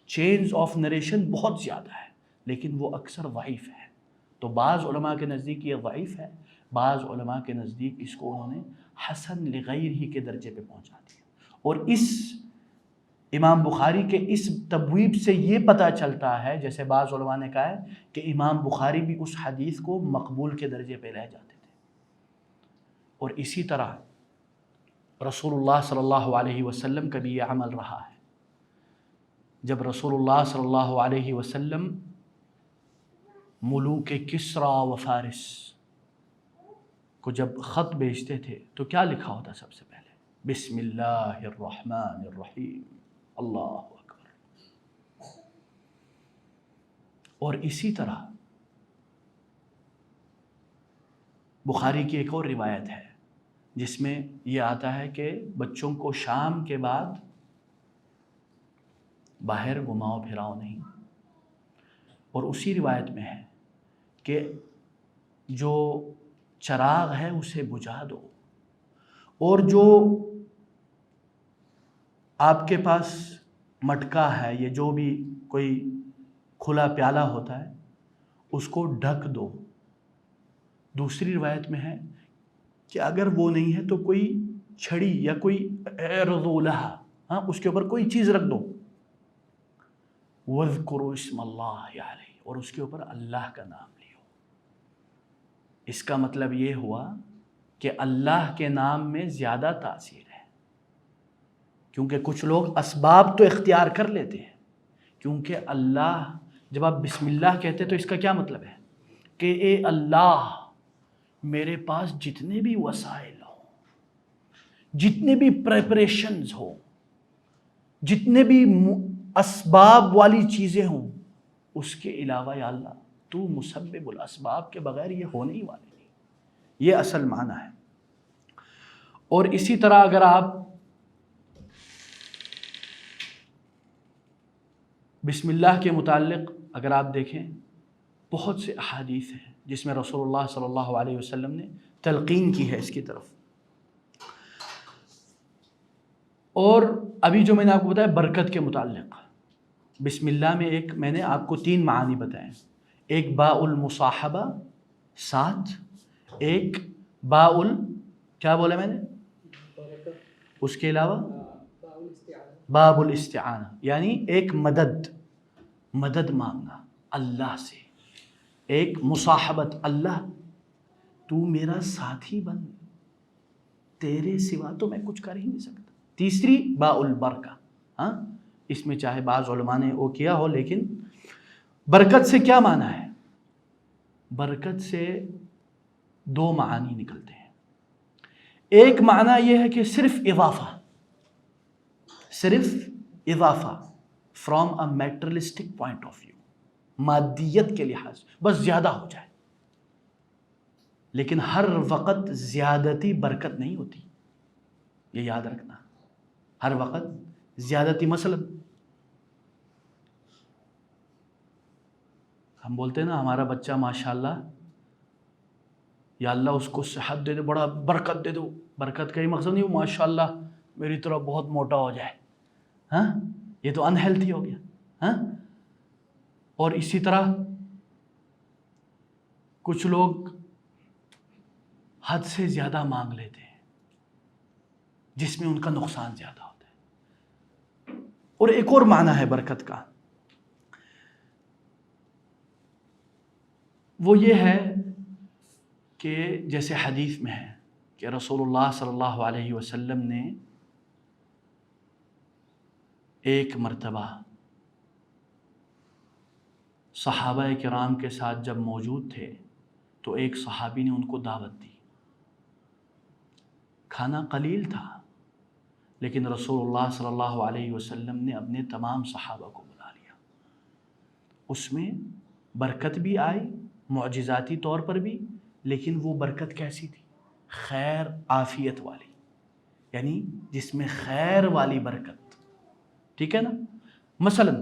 S1: chains of narration بہت زیادہ ہے لیکن وہ اکثر ضعیف ہے. تو بعض علماء کے نزدیک یہ ضعیف ہے، بعض علماء کے نزدیک اس کو انہوں نے حسن لغیر ہی کے درجے پہ پہنچا دیا۔ اور اس امام بخاری کے اس تبویب سے یہ پتہ چلتا ہے، جیسے بعض علماء نے کہا ہے کہ امام بخاری بھی اس حدیث کو مقبول کے درجے پہ لے جاتے تھے۔ اور اسی طرح رسول اللہ صلی اللہ علیہ وسلم کا بھی یہ عمل رہا ہے۔ جب رسول اللہ صلی اللہ علیہ وسلم ملوک کسریٰ و فارس کو جب خط بھیجتے تھے تو کیا لکھا ہوتا سب سے پہلے؟ بسم اللہ الرحمن الرحیم، اللہ اکبر۔ اور اسی طرح بخاری کی ایک اور روایت ہے جس میں یہ آتا ہے کہ بچوں کو شام کے بعد باہر گھماؤ پھراؤ نہیں، اور اسی روایت میں ہے کہ جو چراغ ہے اسے بجھا دو، اور جو آپ کے پاس مٹکا ہے، یہ جو بھی کوئی کھلا پیالہ ہوتا ہے، اس کو ڈھک دو۔ دوسری روایت میں ہے کہ اگر وہ نہیں ہے تو کوئی چھڑی یا کوئی اعرضوا لها، اس کے اوپر کوئی چیز رکھ دو، وَاذْكُرُوا اسْمَ اللَّهِ عَلَيْهِ، اور اس کے اوپر اللہ کا نام لیو۔ اس کا مطلب یہ ہوا کہ اللہ کے نام میں زیادہ تاثیر ہے، کیونکہ کچھ لوگ اسباب تو اختیار کر لیتے ہیں، کیونکہ اللہ، جب آپ بسم اللہ کہتے تو اس کا کیا مطلب ہے کہ اے اللہ، میرے پاس جتنے بھی وسائل ہوں، جتنے بھی پریپریشنز ہوں، جتنے بھی اسباب والی چیزیں ہوں، اس کے علاوہ یا اللہ تو مسبب الاسباب کے بغیر یہ ہونے ہی والے نہیں۔ یہ اصل معنی ہے۔ اور اسی طرح اگر آپ بسم اللہ کے متعلق اگر آپ دیکھیں، بہت سے احادیث ہیں جس میں رسول اللہ صلی اللہ علیہ وسلم نے تلقین کی ہے اس کی طرف۔ اور ابھی جو میں نے آپ کو بتایا برکت کے متعلق، بسم اللہ میں ایک میں نے آپ کو 3 معانی بتائے، ایک باء المصاحبہ 7، ایک باء کیا بولا میں نے، اس کے علاوہ باب الاستعانہ، یعنی ایک مدد مانگنا اللہ سے، ایک مصاحبت، اللہ تو میرا ساتھی بن، تیرے سوا تو میں کچھ کر ہی نہیں سکتا۔ تیسری باء البرکہ، اس میں چاہے بعض علماء نے وہ کیا ہو، لیکن برکت سے کیا معنی ہے؟ برکت سے 2 معانی نکلتے ہیں۔ ایک معنی یہ ہے کہ صرف اضافہ from a materialistic point of view, مادیت کے لحاظ بس زیادہ ہو جائے، لیکن ہر وقت زیادتی برکت نہیں ہوتی، یہ یاد رکھنا۔ ہر وقت زیادتی، مثلا ہم بولتے ہیں نا ہمارا بچہ ماشاءاللہ، یا اللہ اس کو صحت دے دے، بڑا برکت دے دو، برکت کا ہی مقصد نہیں وہ ماشاءاللہ میری طرح بہت موٹا ہو جائے، یہ تو انہیلتھی ہو گیا۔ اور اسی طرح کچھ لوگ حد سے زیادہ مانگ لیتے ہیں جس میں ان کا نقصان زیادہ ہوتا ہے۔ اور ایک اور معنی ہے برکت کا، وہ یہ ہے کہ جیسے حدیث میں ہے کہ رسول اللہ صلی اللہ علیہ وسلم نے ایک مرتبہ صحابہ کرام کے ساتھ جب موجود تھے تو ایک صحابی نے ان کو دعوت دی، کھانا قلیل تھا، لیکن رسول اللہ صلی اللہ علیہ وسلم نے اپنے تمام صحابہ کو بلا لیا۔ اس میں برکت بھی آئی معجزاتی طور پر بھی، لیکن وہ برکت کیسی تھی؟ خیر عافیت والی، یعنی جس میں خیر والی برکت، ٹھیک ہے نا؟ مثلا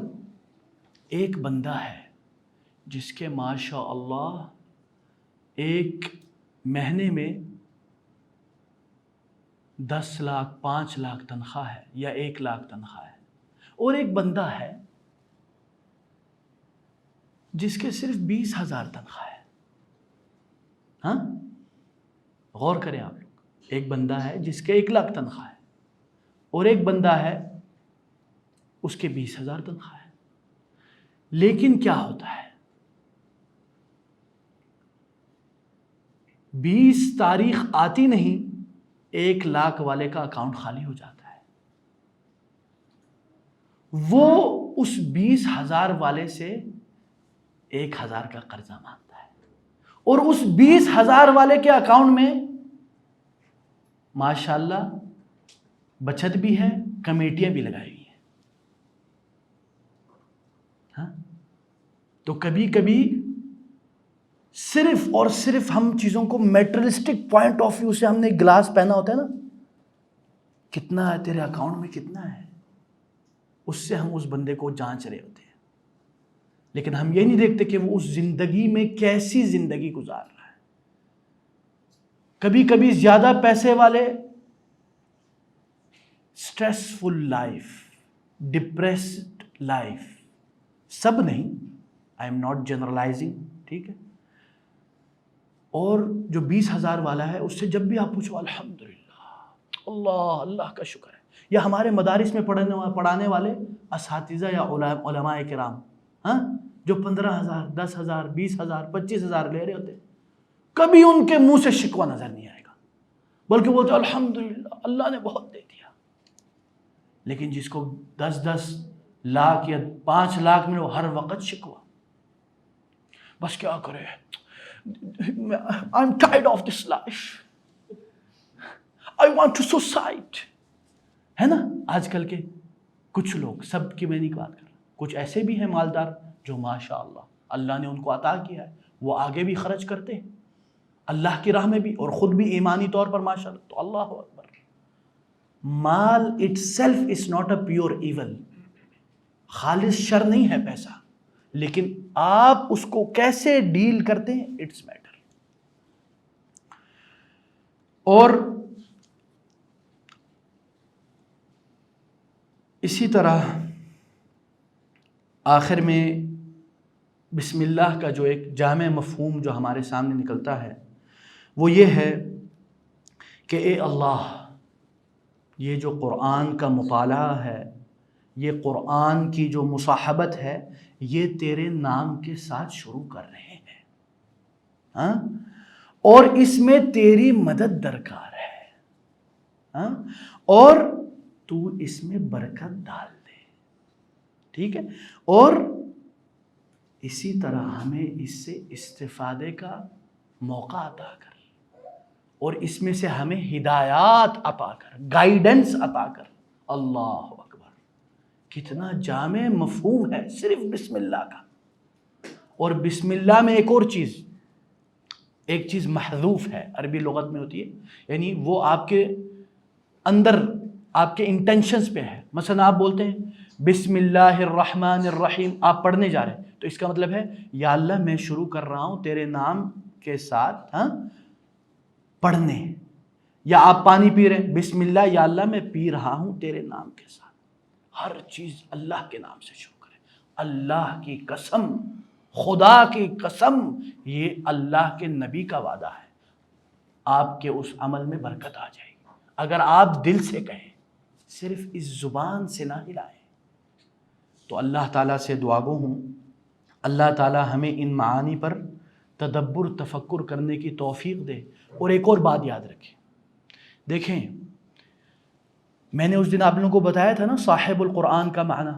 S1: ایک بندہ ہے جس کے ماشاء اللہ ایک مہینے میں 10 لاکھ 5 لاکھ تنخواہ ہے یا 1 لاکھ تنخواہ ہے، اور ایک بندہ ہے جس کے صرف 20,000 تنخواہ ہے، ہاں غور کریں آپ لوگ، ایک بندہ ہے جس کے 1 لاکھ تنخواہ ہے اور ایک بندہ ہے اس کے 20,000 تنخواہ ہے، لیکن کیا ہوتا ہے 20 تاریخ آتی نہیں 1 لاکھ والے کا اکاؤنٹ خالی ہو جاتا ہے، وہ اس 20,000 والے سے 1,000 کا قرضہ مانگتا ہے اور اس 20,000 والے کے اکاؤنٹ میں ماشاءاللہ بچت بھی ہے، کمیٹیاں بھی لگائی ہوئی ہیں۔ ہاں تو کبھی کبھی صرف اور صرف ہم چیزوں کو میٹرلسٹک پوائنٹ آف ویو سے، ہم نے گلاس پہنا ہوتا ہے نا، کتنا ہے تیرے اکاؤنٹ میں کتنا ہے، اس سے ہم اس بندے کو جانچ رہے ہوتے ہیں، لیکن ہم یہ نہیں دیکھتے کہ وہ اس زندگی میں کیسی زندگی گزار رہا ہے۔ کبھی کبھی زیادہ پیسے والے اسٹریسفل لائف، ڈپریسڈ لائف، سب نہیں، آئی ایم ناٹ جنرلائزنگ، ٹھیک ہے، اور جو 20,000 والا ہے اس سے جب بھی آپ پوچھو الحمدللہ، اللہ کا شکر ہے، یا ہمارے مدارس میں پڑھانے والے اساتذہ یا علماء کرام، ہاں جو 15,000 10,000 20,000 25,000 لے رہے ہوتے، کبھی ان کے منہ سے شکوہ نظر نہیں آئے گا، بلکہ بولتے الحمدللہ اللہ نے بہت دے دیا۔ لیکن جس کو 10 لاکھ یا 5 لاکھ میں، وہ ہر وقت شکوہ، بس کیا کرے، I'm tired of this life, I want to suicide، ہے نا آج کل کے کچھ لوگ، سب کی میں نہیں بات کر رہا، کچھ ایسے بھی ہیں مالدار جو ماشاءاللہ اللہ نے ان کو عطا کیا ہے، وہ آگے بھی خرچ کرتے ہیں اللہ کی راہ میں بھی، اور خود بھی ایمانی طور پر ماشاءاللہ، تو اللہ اکبر۔ مال itself is not a pure evil, خالص شر نہیں ہے پیسہ، لیکن آپ اس کو کیسے ڈیل کرتے ہیں، اٹس میٹر۔ اور اسی طرح آخر میں بسم اللہ کا جو ایک جامع مفہوم جو ہمارے سامنے نکلتا ہے وہ یہ ہے کہ اے اللہ، یہ جو قرآن کا مطالعہ ہے، یہ قرآن کی جو مصاحبت ہے، یہ تیرے نام کے ساتھ شروع کر رہے ہیں، ہاں، اور اس میں تیری مدد درکار ہے، ہاں، اور تو اس میں برکت ڈال دے، ٹھیک ہے، اور اسی طرح ہمیں اس سے استفادے کا موقع عطا کر، اور اس میں سے ہمیں ہدایات عطا کر، گائیڈنس عطا کر۔ اللہ اکبر، کتنا جامع مفہوم ہے صرف بسم اللہ کا۔ اور بسم اللہ میں ایک اور چیز، ایک چیز محذوف ہے، عربی لغت میں ہوتی ہے، یعنی وہ آپ کے اندر، آپ کے انٹینشنز پہ ہے۔ مثلا آپ بولتے ہیں بسم اللہ الرحمن الرحیم، آپ پڑھنے جا رہے ہیں، تو اس کا مطلب ہے یا اللہ میں شروع کر رہا ہوں تیرے نام کے ساتھ، ہاں، پڑھنے، یا آپ پانی پی رہے ہیں، بسم اللہ یا اللہ میں پی رہا ہوں تیرے نام کے ساتھ، ہر چیز اللہ کے نام سے شروع کریں۔ اللہ کی قسم، خدا کی قسم، یہ اللہ کے نبی کا وعدہ ہے، آپ کے اس عمل میں برکت آ جائے گی اگر آپ دل سے کہیں، صرف اس زبان سے نہ ہلائیں۔ تو اللہ تعالیٰ سے دعا گو ہوں اللہ تعالیٰ ہمیں ان معانی پر تدبر تفکر کرنے کی توفیق دے۔ اور ایک اور بات یاد رکھیں، دیکھیں میں نے اس دن آپ لوگوں کو بتایا تھا نا صاحب القرآن کا معنی،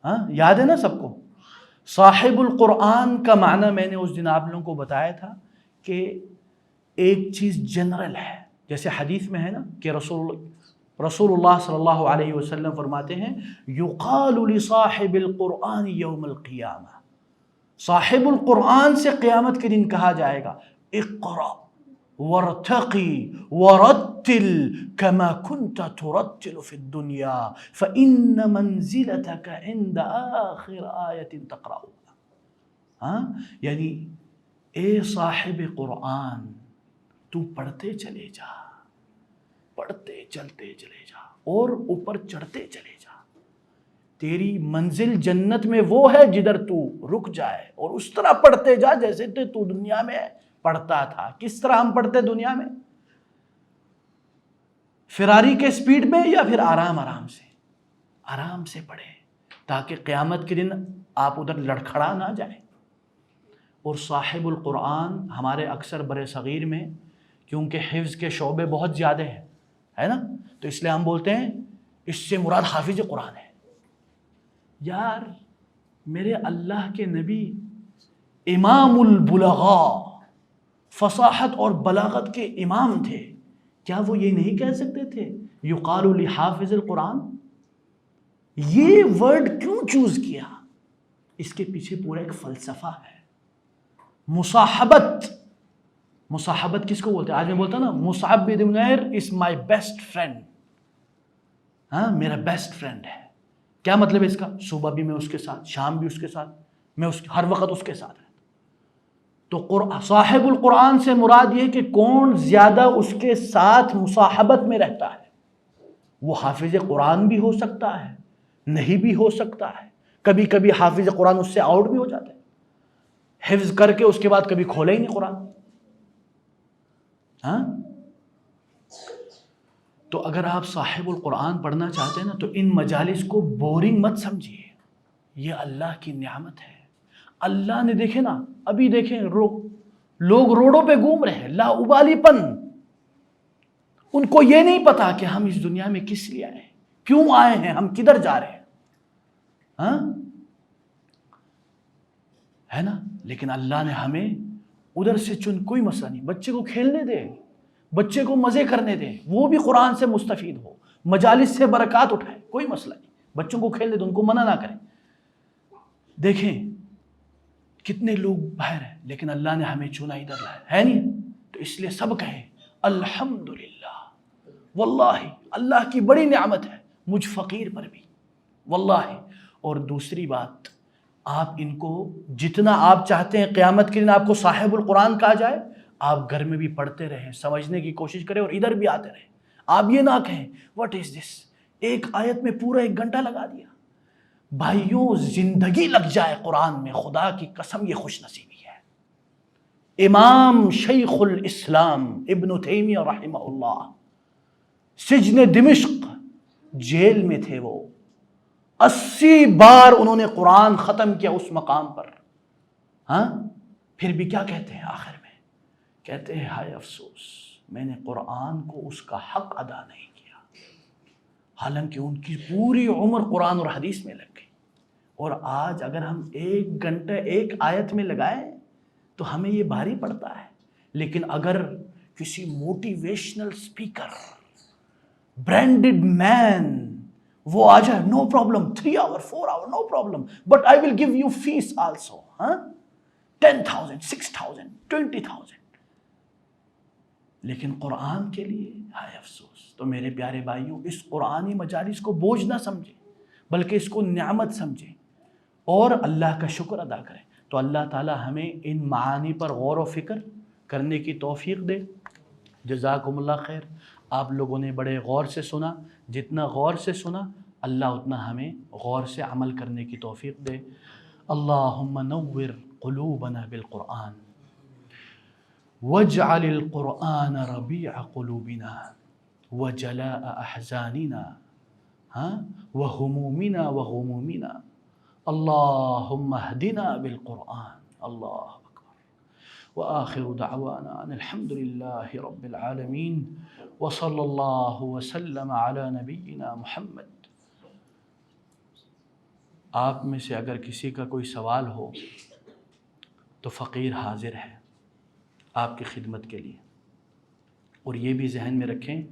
S1: ہاں یاد ہے نا سب کو؟ صاحب القرآن کا معنی میں نے اس دن آپ لوگوں کو بتایا تھا کہ ایک چیز جنرل ہے، جیسے حدیث میں ہے نا کہ رسول اللہ صلی اللہ علیہ وسلم فرماتے ہیں یقال لصاحب القرآن یوم القیامہ، صاحب القرآن سے قیامت کے دن کہا جائے گا اقرأ وارتقی ورتل كما كنت ترتل في الدنيا فإن منزلتك عند آخر آية تقرأها، ہاں، یعنی اے صاحب قرآن تو پڑھتے چلے جا، پڑھتے چلتے چلے جا اور اوپر چڑھتے چلے جا، تیری منزل جنت میں وہ ہے جدھر تو رک جائے، اور اس طرح پڑھتے جا جیسے تو دنیا میں پڑھتا تھا. کس طرح ہم پڑھتے دنیا میں؟ فراری کے سپیڈ میں یا پھر آرام آرام سے پڑھیں تاکہ قیامت کے دن آپ ادھر لڑکھڑا نہ جائیں. اور صاحب القرآن ہمارے اکثر برِ صغیر میں کیونکہ حفظ کے شعبے بہت زیادہ ہیں ہے نا، تو اس لیے ہم بولتے ہیں اس سے مراد حافظ قرآن ہے. یار میرے اللہ کے نبی امام البلغاء، فصاحت اور بلاغت کے امام تھے. کیا وہ یہ نہیں کہہ سکتے تھے یقال لحافظ القرآن؟ یہ ورڈ کیوں چوز کیا؟ اس کے پیچھے پورا ایک فلسفہ ہے. مصاحبت کس کو بولتے ہیں؟ آج میں بولتا نا مصعب بن عمیر از مائی بیسٹ فرینڈ. ہاں میرا بیسٹ فرینڈ ہے. کیا مطلب ہے اس کا؟ صبح بھی میں اس کے ساتھ، شام بھی اس کے ساتھ، میں ہر وقت اس کے ساتھ رہتا. تو صاحب القرآن سے مراد یہ کہ کون زیادہ اس کے ساتھ مصاحبت میں رہتا ہے. وہ حافظ قرآن بھی ہو سکتا ہے، نہیں بھی ہو سکتا ہے. کبھی کبھی حافظ قرآن اس سے آؤٹ بھی ہو جاتا ہے، حفظ کر کے اس کے بعد کبھی کھولا ہی نہیں قرآن. ہاں تو اگر آپ صاحب القرآن پڑھنا چاہتے ہیں نا تو ان مجالس کو بورنگ مت سمجھیے. یہ اللہ کی نعمت ہے. اللہ نے دیکھے نا، ابھی دیکھیں لوگ روڈوں پہ گھوم رہے ہیں، لا ابالی پن. ان کو یہ نہیں پتا کہ ہم اس دنیا میں کس لیے آئے ہیں، کیوں آئے ہیں، ہم کدھر جا رہے ہیں. ہاں ہے نا. لیکن اللہ نے ہمیں ادھر سے چن، کوئی مسئلہ نہیں. بچے کو کھیلنے دے، بچے کو مزے کرنے دیں، وہ بھی قرآن سے مستفید ہو، مجالس سے برکات اٹھائے، کوئی مسئلہ نہیں. بچوں کو کھیلنے دیں، ان کو منع نہ کریں. دیکھیں کتنے لوگ باہر ہیں لیکن اللہ نے ہمیں چنا ادھر لایا ہے نہیں. تو اس لیے سب کہیں الحمدللہ. واللہ اللہ کی بڑی نعمت ہے مجھ فقیر پر بھی واللہ. اور دوسری بات، آپ ان کو جتنا آپ چاہتے ہیں قیامت کے دن آپ کو صاحب القرآن کہا جائے، آپ گھر میں بھی پڑھتے رہیں، سمجھنے کی کوشش کریں اور ادھر بھی آتے رہیں. آپ یہ نہ کہیں واٹ از دس، ایک آیت میں پورا 1 گھنٹہ لگا دیا. بھائیوں زندگی لگ جائے قرآن میں، خدا کی قسم یہ خوش نصیبی ہے. امام شیخ الاسلام ابن تیمیہ رحمہ اللہ سجن دمشق، جیل میں تھے وہ، 80 بار انہوں نے قرآن ختم کیا اس مقام پر. ہاں پھر بھی کیا کہتے ہیں آخر میں؟ کہتے ہیں ہائے افسوس میں نے قرآن کو اس کا حق ادا نہیں کیا. حالانکہ ان کی پوری عمر قرآن اور حدیث میں لگ گئی. اور آج اگر ہم 1 گھنٹہ ایک آیت میں لگائیں تو ہمیں یہ بھاری پڑتا ہے. لیکن اگر کسی موٹیویشنل اسپیکر، برانڈڈ مین وہ آ جائے، no problem, 3 hour 4 hour no problem, but I will give you fees also, 10,000 6,000 20,000. لیکن قرآن کے لیے ہائے افسوس. تو میرے پیارے بھائیوں، اس قرآنی مجالس کو بوجھ نہ سمجھیں بلکہ اس کو نعمت سمجھیں اور اللہ کا شکر ادا کریں. تو اللہ تعالی ہمیں ان معانی پر غور و فکر کرنے کی توفیق دے. جزاکم اللہ خیر. آپ لوگوں نے بڑے غور سے سنا، جتنا غور سے سنا اللہ اتنا ہمیں غور سے عمل کرنے کی توفیق دے. اللہم نور قلوبنا بالقرآن واجعل القرآن ربیع قلوبنا وجلاء احزاننا وہمومنا وغمومنا. اللہم اہدنا بالقرآن. اللہ وآخر دعوانا ان الحمد للہ رب العالمین وصلی اللہ وسلم علی نبینا محمد. آپ میں سے اگر کسی کا کوئی سوال ہو تو فقیر حاضر ہے آپ کی خدمت کے لیے. اور یہ بھی ذہن میں رکھیں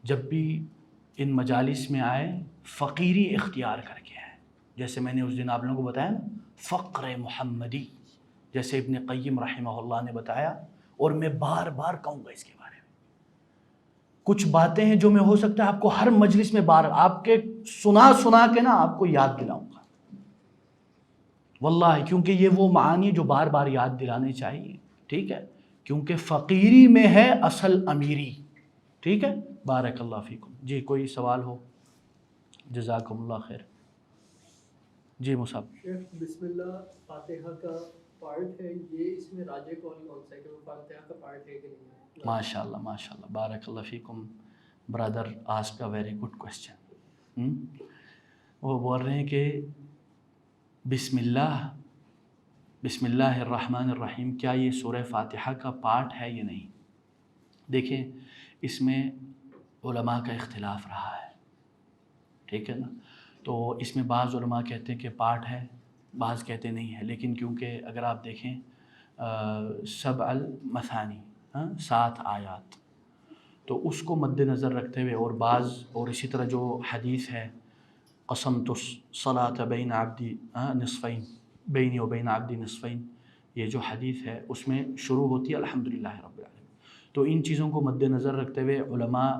S1: جب بھی ان مجالس میں آئے فقیری اختیار کر کے آئے. جیسے میں نے اس دن آپ لوگوں کو بتایا نا فقر محمدی، جیسے ابن قیم رحمہ اللہ نے بتایا، اور میں بار بار کہوں گا اس کے بارے میں. کچھ باتیں ہیں جو میں ہو سکتا ہے آپ کو ہر مجلس میں بار آپ کے سنا کے نا آپ کو یاد دلاؤں گا واللہ، کیونکہ یہ وہ معانی جو بار بار یاد دلانے چاہیے. ٹھیک ہے، کیونکہ فقیری میں ہے اصل امیری. ٹھیک ہے، بارک اللہ فیکم. جی کوئی سوال ہو؟ جزاکم اللہ خیر. جی مصعب.
S2: شیخ بسم اللہ فاتحہ کا پارٹ ہے یہ، اس میں راجے کون سا ہے کہ وہ فاتحہ کا پارٹ ہے کہ نہیں ہے؟
S1: ماشاء اللہ بارک اللہ فیکم brother, ask a very good question. وہ بول رہے ہیں کہ بسم اللہ الرحمن الرحیم کیا یہ سورہ فاتحہ کا پارٹ ہے یا نہیں؟ دیکھیں اس میں علماء کا اختلاف رہا ہے، ٹھیک ہے نا. تو اس میں بعض علماء کہتے ہیں کہ پارٹ ہے، بعض کہتے نہیں ہے. لیکن کیونکہ اگر آپ دیکھیں سبع المثانی 7 آیات، تو اس کو مد نظر رکھتے ہوئے اور اسی طرح جو حدیث ہے قسمت الصلاۃ بین عبدی نصفین بینی و بین عبدی نصفین، یہ جو حدیث ہے اس میں شروع ہوتی ہے الحمدللہ رب العالمین. تو ان چیزوں کو مد نظر رکھتے ہوئے علماء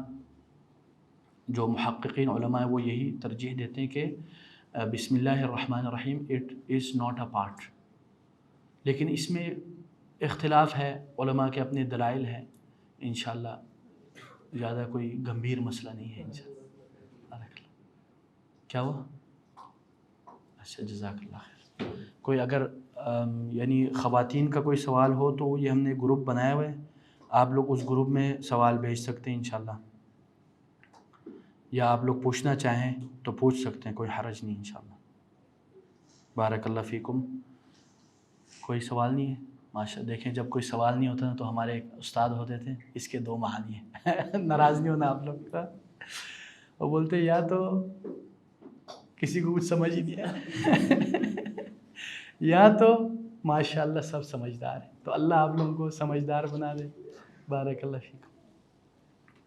S1: جو محققین علماء وہ یہی ترجیح دیتے ہیں کہ بسم اللہ الرحمن الرحیم it is not a part. لیکن اس میں اختلاف ہے، علماء کے اپنے دلائل ہیں، انشاءاللہ زیادہ کوئی گمبھیر مسئلہ نہیں ہے انشاءاللہ. کیا ہوا؟ اچھا جزاک اللہ خیر. کوئی اگر یعنی خواتین کا کوئی سوال ہو تو یہ ہم نے گروپ بنایا ہوا ہے، آپ لوگ اس گروپ میں سوال بھیج سکتے ہیں انشاءاللہ، یا آپ لوگ پوچھنا چاہیں تو پوچھ سکتے ہیں، کوئی حرج نہیں انشاءاللہ. بارک اللہ فیکم. کوئی سوال نہیں ہے؟ ماشاء دیکھیں جب کوئی سوال نہیں ہوتا نا تو ہمارے ایک استاد ہوتے تھے، اس کے 2 معانی ہیں ناراض نہیں ہونا آپ لوگ کا. وہ بولتے یا تو کسی کو کچھ سمجھ ہی نہیں آیا یا تو ماشاءاللہ سب سمجھدار ہیں. تو اللہ آپ لوگوں کو سمجھدار بنا دے. بارک اللہ فیکم.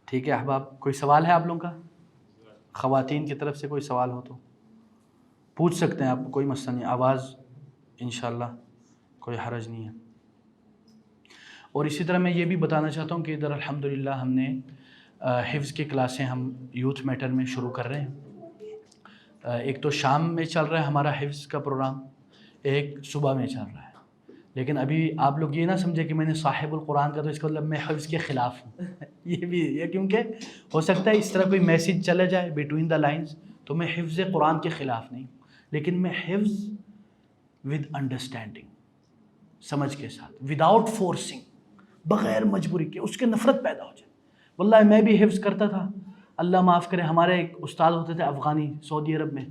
S1: ٹھیک ہے احباب، کوئی سوال ہے آپ لوگوں کا؟ خواتین کی طرف سے کوئی سوال ہو تو پوچھ سکتے ہیں آپ، کوئی مسئلہ نہیں. آواز انشاءاللہ کوئی حرج نہیں ہے. اور اسی طرح میں یہ بھی بتانا چاہتا ہوں کہ ادھر الحمدللہ ہم نے حفظ کی کلاسیں ہم یوتھ میٹر میں شروع کر رہے ہیں. ایک تو شام میں چل رہا ہے ہمارا حفظ کا پروگرام، ایک صبح میں چل رہا ہے. لیکن ابھی آپ لوگ یہ نہ سمجھے کہ میں نے صاحب القرآن کا تو اس کا مطلب میں حفظ کے خلاف ہوں یہ کیونکہ ہو سکتا ہے اس طرح کوئی میسیج چلا جائے بٹوین دا لائنز، تو میں حفظ قرآن کے خلاف نہیں، لیکن میں حفظ ود انڈرسٹینڈنگ، سمجھ کے ساتھ، وداؤٹ فورسنگ، بغیر مجبوری کے اس کے نفرت پیدا ہو جائے. واللہ میں بھی حفظ کرتا تھا، اللہ معاف کرے. ہمارے ایک استاد ہوتے تھے افغانی سعودی عرب میں،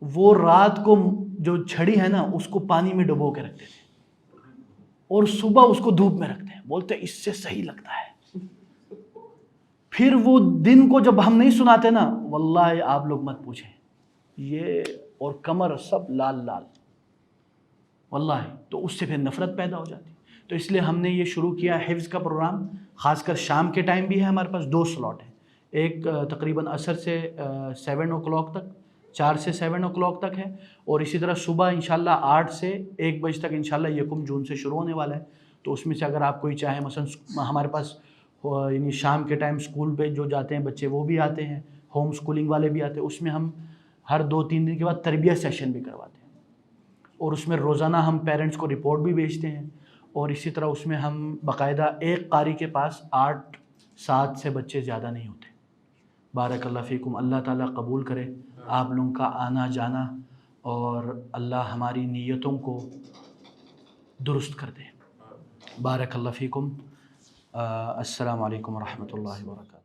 S1: وہ رات کو جو چھڑی ہے نا اس کو پانی میں ڈبو کے رکھتے تھے اور صبح اس کو دھوپ میں رکھتے ہیں، بولتے اس سے صحیح لگتا ہے. پھر وہ دن کو جب ہم نہیں سناتے نا، واللہ آپ لوگ مت پوچھیں، یہ اور کمر سب لال لال واللہ. تو اس سے پھر نفرت پیدا ہو جاتی. تو اس لیے ہم نے یہ شروع کیا حفظ کا پروگرام، خاص کر شام کے ٹائم بھی ہے ہمارے پاس 2 سلاٹ ہیں. ایک تقریباً عصر سے 7 o'clock تک، 4 سے 7 o'clock تک ہے، اور اسی طرح صبح انشاءاللہ 8 سے 1 بجے تک انشاءاللہ 1 جون سے شروع ہونے والا ہے. تو اس میں سے اگر آپ کوئی چاہیں، مثلا ہمارے پاس یعنی شام کے ٹائم اسکول پہ جو جاتے ہیں بچے وہ بھی آتے ہیں، ہوم اسکولنگ والے بھی آتے ہیں. اس میں ہم ہر 2-3 دن کے بعد تربیت سیشن بھی کرواتے ہیں، اور اس میں روزانہ ہم پیرنٹس کو رپورٹ بھی بھیجتے ہیں. اور اسی طرح اس میں ہم باقاعدہ ایک قاری کے پاس 8-7 سے بچے زیادہ نہیں ہوتے. بارک اللہ فیکم. اللہ تعالیٰ قبول کرے آپ لوگوں کا آنا جانا، اور اللہ ہماری نیتوں کو درست کر دے. بارک اللہ فیکم. السلام علیکم ورحمۃ اللہ وبرکاتہ.